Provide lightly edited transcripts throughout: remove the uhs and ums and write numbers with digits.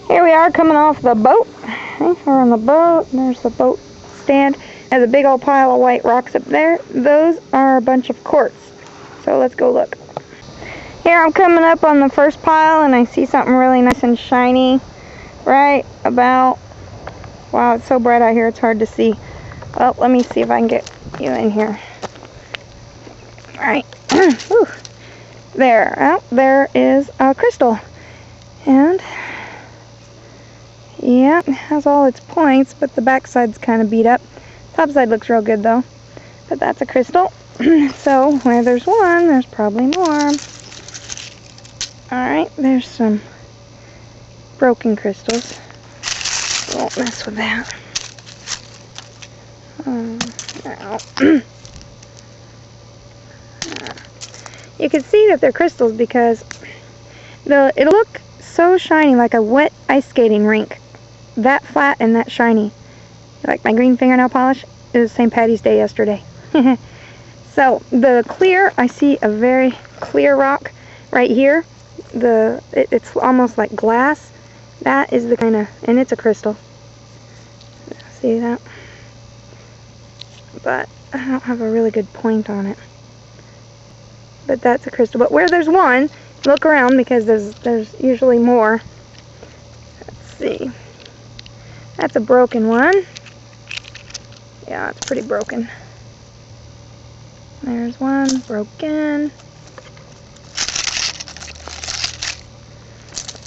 Here we are coming off the boat. We're on the boat. There's the boat stand. There's a big old pile of white rocks up there. Those are a bunch of quartz. So let's go look. Here I'm coming up on the first pile and I see something really nice and shiny right about, wow, it's so bright out here it's hard to see. Well, let me see if I can get you in here. Alright. There. Oh, there is a crystal. And yeah, it has all its points, but the back side's kind of beat up. Top side looks real good though. But that's a crystal. So where there's one, there's probably more. Alright, there's some broken crystals. Won't mess with that. You can see that they're crystals because it'll look so shiny, like a wet ice skating rink. That flat and that shiny. Like my green fingernail polish. It was St. Patty's Day yesterday. So the clear, I see a very clear rock right here. It's almost like glass. That is the kind of, and it's a crystal. See that? But I don't have a really good point on it. But that's a crystal. But where there's one, look around because there's usually more. Let's see. That's a broken one. Yeah, it's pretty broken. There's one broken.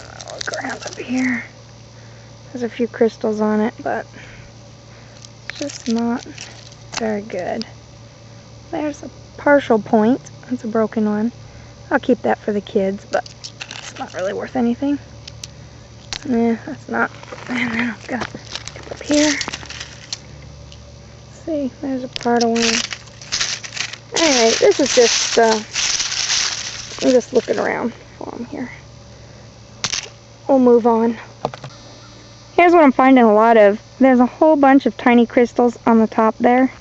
I'll look around up here. There's a few crystals on it, but it's just not very good. There's a partial point. That's a broken one. I'll keep that for the kids, but it's not really worth anything. Yeah, that's not. And then I've got up here. Let's see, there's a part of one. Anyway, this is just, I'm just looking around while I'm here. We'll move on. Here's what I'm finding a lot of. There's a whole bunch of tiny crystals on the top there.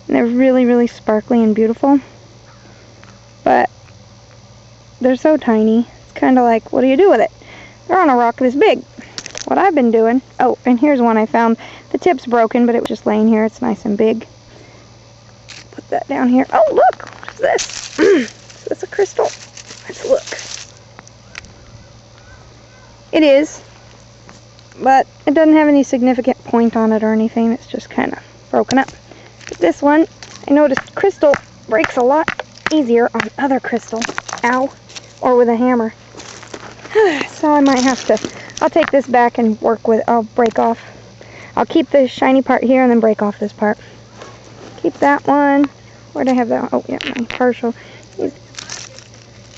And they're really, really sparkly and beautiful. But they're so tiny. It's kind of like, what do you do with it? They're on a rock this big. What I've been doing, oh, and here's one I found. The tip's broken, but it was just laying here. It's nice and big. Put that down here. Oh, look! What's this? Is this a crystal? Let's look. It is, but it doesn't have any significant point on it or anything. It's just kind of broken up. But this one, I noticed crystal breaks a lot easier on other crystal. Ow. Or with a hammer. So I might have to, I'll take this back and work with, I'll break off. I'll keep the shiny part here and then break off this part. Keep that one. Where'd I have that one? Oh, yeah, my partial.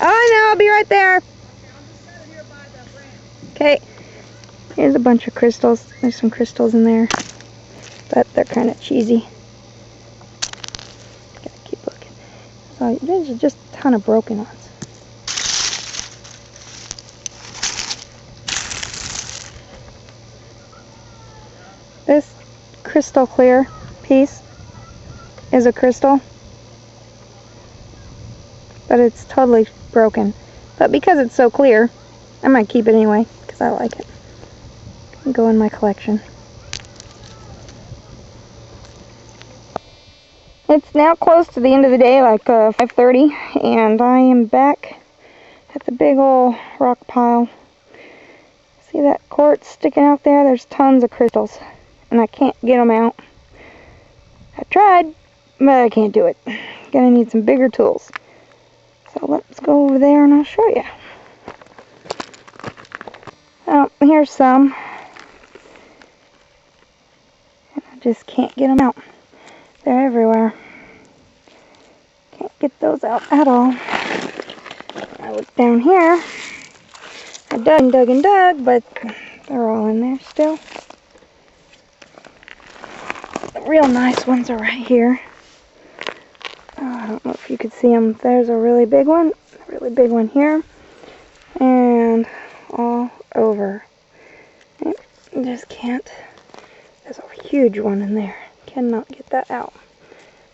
Oh, no, I'll be right there. Okay. Here's a bunch of crystals. There's some crystals in there, but they're kind of cheesy. Gotta keep looking. So there's just a ton of broken ones. This crystal clear piece is a crystal, but it's totally broken. But because it's so clear, I might keep it anyway because I like it. It'll go in my collection. It's now close to the end of the day, like 5:30, and I am back at the big old rock pile. See that quartz sticking out there? There's tons of crystals, and I can't get them out. I tried, but I can't do it. Gonna need some bigger tools. So let's go over there and I'll show you. Oh, here's some. I just can't get them out. They're everywhere. Can't get those out at all. I look down here. I dug and dug and dug, but they're all in there still. The real nice ones are right here. Oh, I don't know if you could see them. There's a really big one here, and all over. I just can't. There's a huge one in there. Cannot get that out.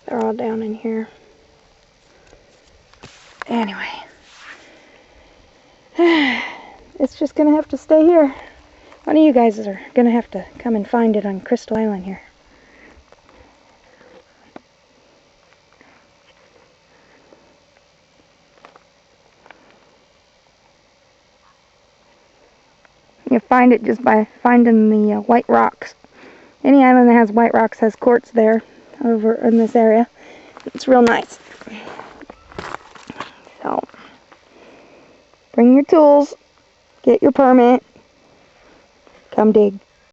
They're all down in here. Anyway, it's just gonna have to stay here. One of you guys are going to have to come and find it on Crystal Island here. You find it just by finding the white rocks. Any island that has white rocks has quartz there over in this area. It's real nice. So, bring your tools, get your permit, come dig.